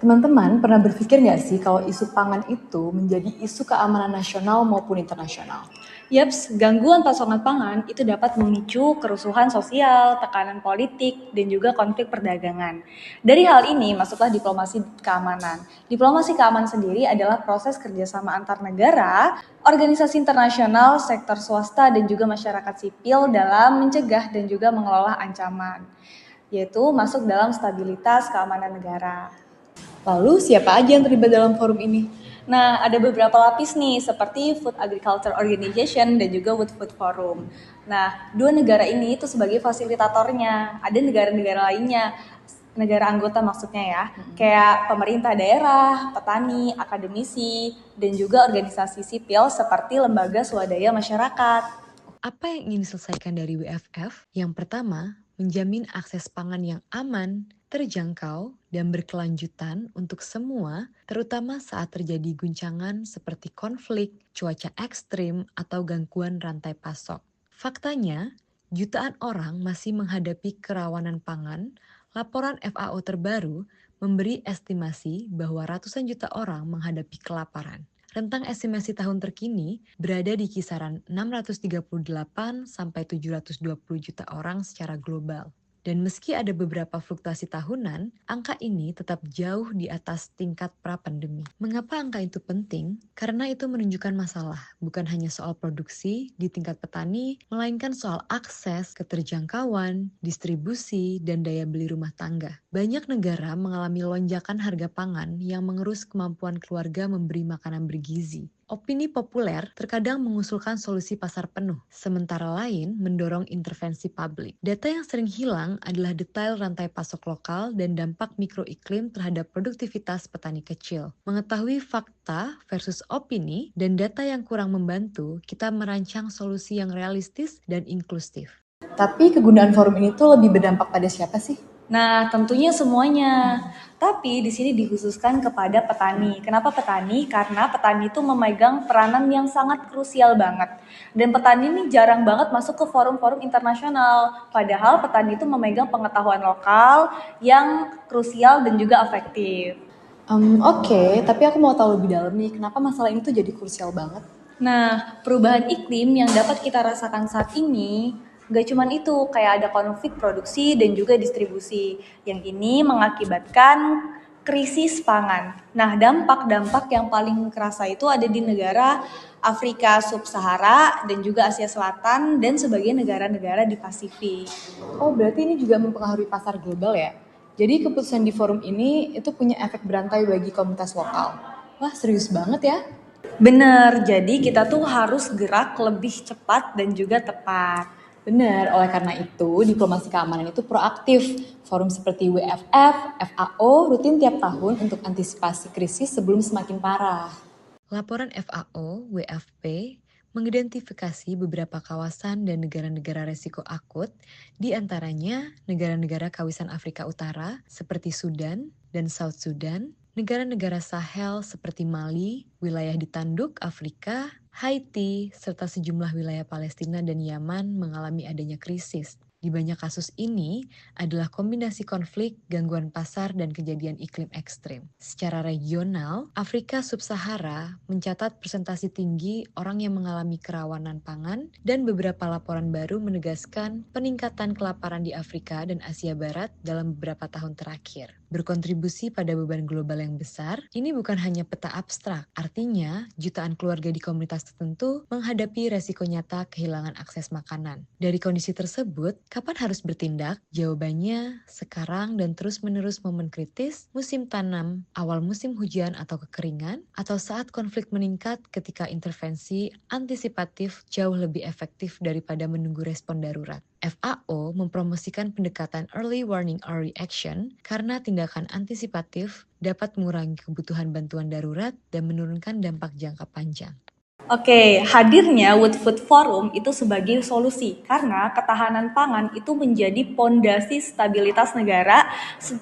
Teman-teman pernah berpikir nggak sih kalau isu pangan itu menjadi isu keamanan nasional maupun internasional? Yaps, gangguan pasokan pangan itu dapat memicu kerusuhan sosial, tekanan politik, dan juga konflik perdagangan. Dari hal ini masuklah diplomasi keamanan. Diplomasi keamanan sendiri adalah proses kerjasama antar negara, organisasi internasional, sektor swasta, dan juga masyarakat sipil dalam mencegah dan juga mengelola ancaman, yaitu masuk dalam stabilitas keamanan negara. Lalu siapa aja yang terlibat dalam forum ini? Nah, ada beberapa lapis nih, seperti Food Agriculture Organization dan juga World Food Forum. Nah, dua negara ini itu sebagai fasilitatornya. Ada negara-negara lainnya, negara anggota maksudnya ya, kayak pemerintah daerah, petani, akademisi, dan juga organisasi sipil seperti lembaga swadaya masyarakat. Apa yang ingin diselesaikan dari WFF? Yang pertama, menjamin akses pangan yang aman, terjangkau, dan berkelanjutan untuk semua, terutama saat terjadi guncangan seperti konflik, cuaca ekstrim, atau gangguan rantai pasok. Faktanya, jutaan orang masih menghadapi kerawanan pangan. Laporan FAO terbaru memberi estimasi bahwa ratusan juta orang menghadapi kelaparan. Rentang estimasi tahun terkini berada di kisaran 638 sampai 720 juta orang secara global. Dan meski ada beberapa fluktuasi tahunan, angka ini tetap jauh di atas tingkat pra-pandemi. Mengapa angka itu penting? Karena itu menunjukkan masalah, bukan hanya soal produksi di tingkat petani, melainkan soal akses, keterjangkauan, distribusi, dan daya beli rumah tangga. Banyak negara mengalami lonjakan harga pangan yang mengerus kemampuan keluarga memberi makanan bergizi. Opini populer terkadang mengusulkan solusi pasar penuh, sementara lain mendorong intervensi publik. Data yang sering hilang adalah detail rantai pasok lokal dan dampak mikroiklim terhadap produktivitas petani kecil. Mengetahui fakta versus opini dan data yang kurang membantu, kita merancang solusi yang realistis dan inklusif. Tapi kegunaan forum ini tuh lebih berdampak pada siapa sih? Nah, tentunya semuanya. Tapi di sini dikhususkan kepada petani. Kenapa petani? Karena petani itu memegang peranan yang sangat krusial banget. Dan petani ini jarang banget masuk ke forum-forum internasional. Padahal petani itu memegang pengetahuan lokal yang krusial dan juga efektif. Oke, tapi aku mau tahu lebih dalam nih, kenapa masalah ini tuh jadi krusial banget? Nah, perubahan iklim yang dapat kita rasakan saat ini gak cuman itu, kayak ada konflik produksi dan juga distribusi. Yang ini mengakibatkan krisis pangan. Nah, dampak-dampak yang paling kerasa itu ada di negara Afrika Sub-Sahara dan juga Asia Selatan dan sebagian negara-negara di Pasifik. Oh, berarti ini juga mempengaruhi pasar global ya? Jadi keputusan di forum ini itu punya efek berantai bagi komunitas lokal. Wah, serius banget ya? Bener, jadi kita tuh harus gerak lebih cepat dan juga tepat. Benar, oleh karena itu diplomasi keamanan itu proaktif. Forum seperti WFF, FAO rutin tiap tahun untuk antisipasi krisis sebelum semakin parah. Laporan FAO, WFP, mengidentifikasi beberapa kawasan dan negara-negara resiko akut, di antaranya negara-negara kawasan Afrika Utara seperti Sudan dan South Sudan, negara-negara Sahel seperti Mali, wilayah di Tanduk Afrika, Haiti, serta sejumlah wilayah Palestina dan Yaman mengalami adanya krisis. Di banyak kasus ini adalah kombinasi konflik, gangguan pasar, dan kejadian iklim ekstrim. Secara regional, Afrika Sub-Sahara mencatat persentase tinggi orang yang mengalami kerawanan pangan dan beberapa laporan baru menegaskan peningkatan kelaparan di Afrika dan Asia Barat dalam beberapa tahun terakhir. Berkontribusi pada beban global yang besar, ini bukan hanya peta abstrak, artinya jutaan keluarga di komunitas tertentu menghadapi resiko nyata kehilangan akses makanan. Dari kondisi tersebut, kapan harus bertindak? Jawabannya sekarang dan terus-menerus momen kritis, musim tanam, awal musim hujan atau kekeringan, atau saat konflik meningkat ketika intervensi antisipatif jauh lebih efektif daripada menunggu respon darurat. FAO mempromosikan pendekatan Early Warning Early Action karena tindakan antisipatif dapat mengurangi kebutuhan bantuan darurat dan menurunkan dampak jangka panjang. Oke, hadirnya World Food Forum itu sebagai solusi karena ketahanan pangan itu menjadi pondasi stabilitas negara,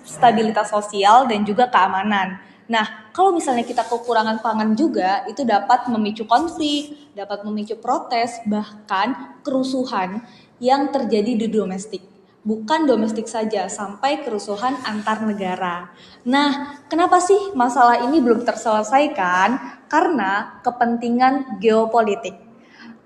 stabilitas sosial dan juga keamanan. Nah, kalau misalnya kita kekurangan pangan juga, itu dapat memicu konflik, dapat memicu protes, bahkan kerusuhan yang terjadi di domestik. bukan domestik saja, sampai kerusuhan antar negara. Nah, kenapa sih masalah ini belum terselesaikan? Karena kepentingan geopolitik.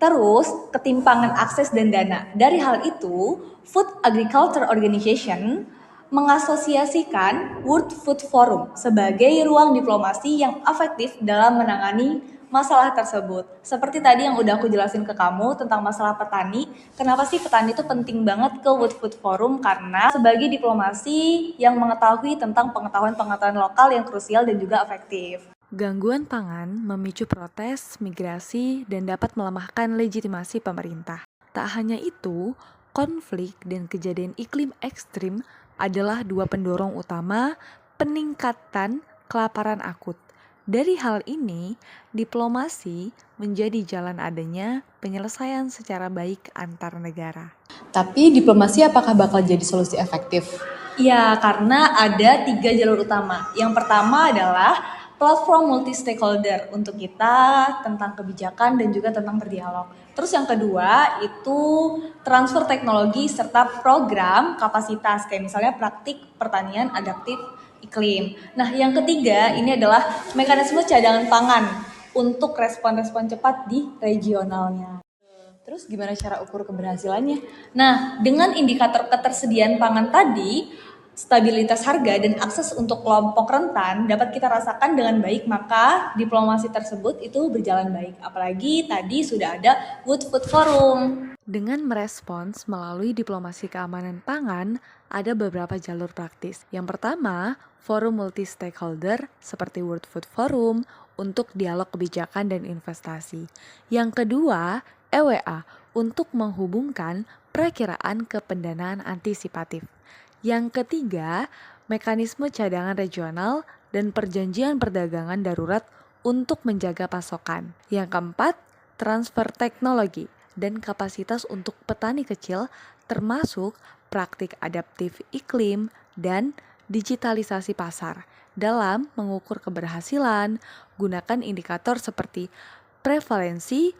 Terus, ketimpangan akses dan dana. Dari hal itu, Food Agriculture Organization mengasosiasikan World Food Forum sebagai ruang diplomasi yang efektif dalam menangani masalah tersebut. Seperti tadi yang udah aku jelasin ke kamu tentang masalah petani, kenapa sih petani itu penting banget ke World Food Forum? Karena sebagai diplomasi yang mengetahui tentang pengetahuan-pengetahuan lokal yang krusial dan juga efektif. Gangguan pangan memicu protes, migrasi, dan dapat melemahkan legitimasi pemerintah. Tak hanya itu, konflik dan kejadian iklim ekstrim adalah dua pendorong utama peningkatan kelaparan akut. Dari hal ini, diplomasi menjadi jalan adanya penyelesaian secara baik antar negara. Tapi diplomasi apakah bakal jadi solusi efektif? Ya, karena ada 3 jalur utama. Yang pertama adalah platform multi-stakeholder untuk kita tentang kebijakan dan juga tentang berdialog. Terus yang kedua itu transfer teknologi serta program kapasitas, kayak misalnya praktik pertanian adaptif iklim. Nah, yang ketiga ini adalah mekanisme cadangan pangan untuk respon-respon cepat di regionalnya. Terus gimana cara ukur keberhasilannya? Nah, dengan indikator ketersediaan pangan tadi, stabilitas harga dan akses untuk kelompok rentan dapat kita rasakan dengan baik, maka diplomasi tersebut itu berjalan baik. Apalagi tadi sudah ada World Food Forum. Dengan merespons melalui diplomasi keamanan pangan, ada beberapa jalur praktis. Yang pertama, forum multi-stakeholder seperti World Food Forum untuk dialog kebijakan dan investasi. Yang kedua, EWA untuk menghubungkan perakiraan ke pendanaan antisipatif. Yang ketiga, mekanisme cadangan regional dan perjanjian perdagangan darurat untuk menjaga pasokan. Yang keempat, transfer teknologi dan kapasitas untuk petani kecil termasuk praktik adaptif iklim dan digitalisasi pasar. Dalam mengukur keberhasilan, gunakan indikator seperti prevalensi,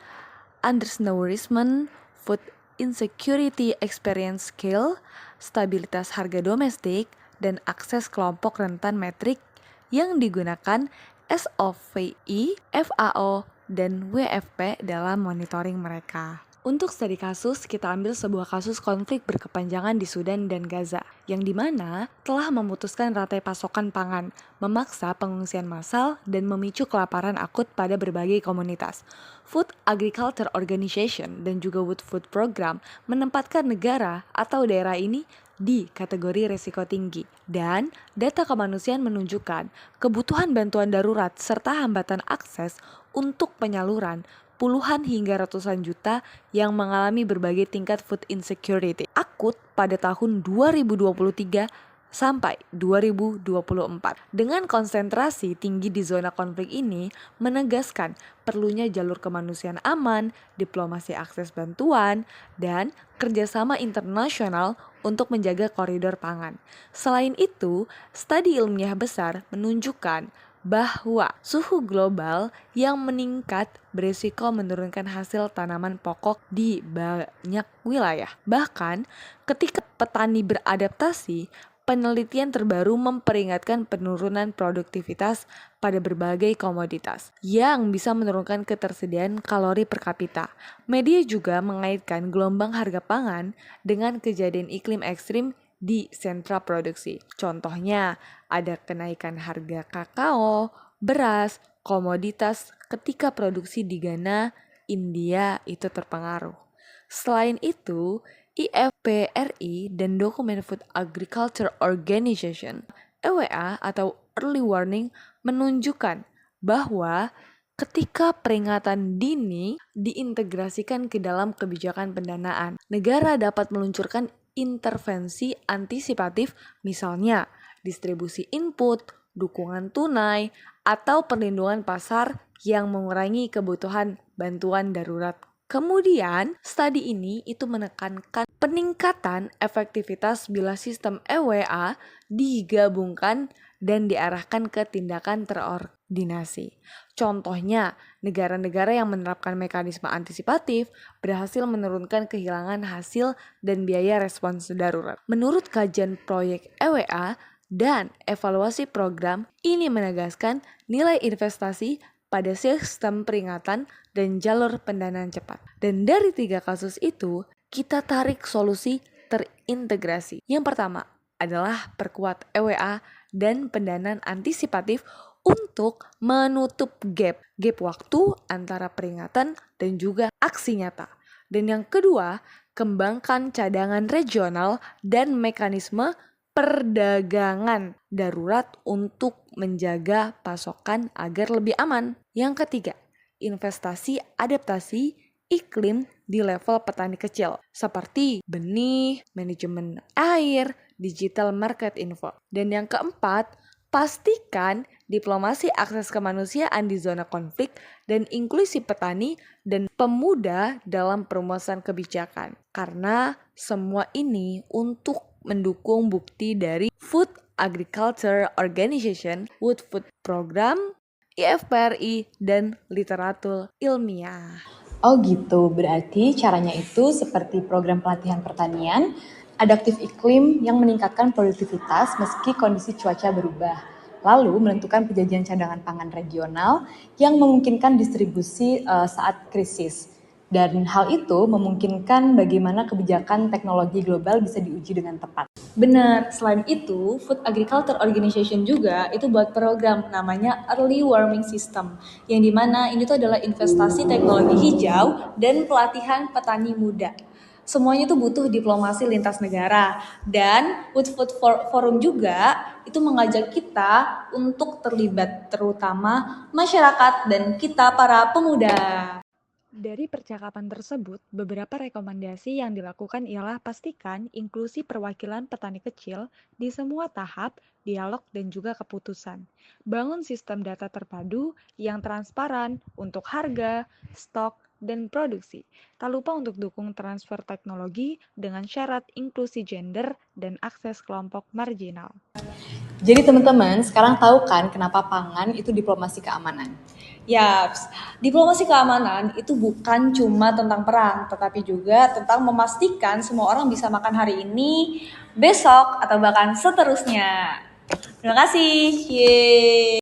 undernourishment, food insecurity experience scale, stabilitas harga domestik, dan akses kelompok rentan metrik yang digunakan SOVI, FAO, dan WFP dalam monitoring mereka. Untuk studi kasus, kita ambil sebuah kasus konflik berkepanjangan di Sudan dan Gaza, yang dimana telah memutuskan rantai pasokan pangan, memaksa pengungsian massal, dan memicu kelaparan akut pada berbagai komunitas. Food Agriculture Organization dan juga World Food Program menempatkan negara atau daerah ini di kategori risiko tinggi, dan data kemanusiaan menunjukkan kebutuhan bantuan darurat serta hambatan akses untuk penyaluran puluhan hingga ratusan juta yang mengalami berbagai tingkat food insecurity akut pada tahun 2023 sampai 2024. Dengan konsentrasi tinggi di zona konflik ini menegaskan perlunya jalur kemanusiaan aman, diplomasi akses bantuan, dan kerjasama internasional untuk menjaga koridor pangan. Selain itu, studi ilmiah besar menunjukkan bahwa suhu global yang meningkat berisiko menurunkan hasil tanaman pokok di banyak wilayah. Bahkan ketika petani beradaptasi, penelitian terbaru memperingatkan penurunan produktivitas pada berbagai komoditas yang bisa menurunkan ketersediaan kalori per kapita. Media juga mengaitkan gelombang harga pangan dengan kejadian iklim ekstrim di sentra produksi. Contohnya, ada kenaikan harga kakao, beras, komoditas ketika produksi di Ghana, India itu terpengaruh. Selain itu, IFPRI dan dokumen Food Agriculture Organization (EWA) atau Early Warning menunjukkan bahwa ketika peringatan dini diintegrasikan ke dalam kebijakan pendanaan, negara dapat meluncurkan intervensi antisipatif, misalnya distribusi input, dukungan tunai, atau perlindungan pasar yang mengurangi kebutuhan bantuan darurat Kemudian, studi ini itu menekankan peningkatan efektivitas bila sistem EWA digabungkan dan diarahkan ke tindakan terordinasi. Contohnya, negara-negara yang menerapkan mekanisme antisipatif berhasil menurunkan kehilangan hasil dan biaya respons darurat. Menurut kajian proyek EWA dan evaluasi program, ini menegaskan nilai investasi pada sistem peringatan dan jalur pendanaan cepat. Dan dari 3 kasus itu, kita tarik solusi terintegrasi. Yang pertama adalah perkuat EWA dan pendanaan antisipatif untuk menutup gap waktu antara peringatan dan juga aksi nyata. Dan yang kedua, kembangkan cadangan regional dan mekanisme perdagangan darurat untuk menjaga pasokan agar lebih aman. Yang ketiga, investasi adaptasi iklim di level petani kecil seperti benih, manajemen air, digital market info. Dan yang keempat, pastikan diplomasi akses kemanusiaan di zona konflik dan inklusi petani dan pemuda dalam perumusan kebijakan. Karena semua ini untuk mendukung bukti dari Food Agriculture Organization, World Food Program, IFPRI, dan literatur ilmiah. Oh gitu, berarti caranya itu seperti program pelatihan pertanian, adaptif iklim yang meningkatkan produktivitas meski kondisi cuaca berubah. Lalu menentukan penjajian cadangan pangan regional yang memungkinkan distribusi saat krisis. Dan hal itu memungkinkan bagaimana kebijakan teknologi global bisa diuji dengan tepat. Benar, selain itu, Food Agriculture Organization juga itu buat program namanya Early Warming System, yang dimana ini tuh adalah investasi teknologi hijau dan pelatihan petani muda. Semuanya itu butuh diplomasi lintas negara, dan World Food Forum juga itu mengajak kita untuk terlibat, terutama masyarakat dan kita para pemuda. Dari percakapan tersebut, beberapa rekomendasi yang dilakukan ialah pastikan inklusi perwakilan petani kecil di semua tahap, dialog, dan juga keputusan. Bangun sistem data terpadu yang transparan untuk harga, stok, dan produksi. Tak lupa untuk dukung transfer teknologi dengan syarat inklusi gender dan akses kelompok marginal. Jadi teman-teman, sekarang tahu kan kenapa pangan itu diplomasi keamanan? Yaps, diplomasi keamanan itu bukan cuma tentang perang, tetapi juga tentang memastikan semua orang bisa makan hari ini, besok, atau bahkan seterusnya. Terima kasih. Yeay.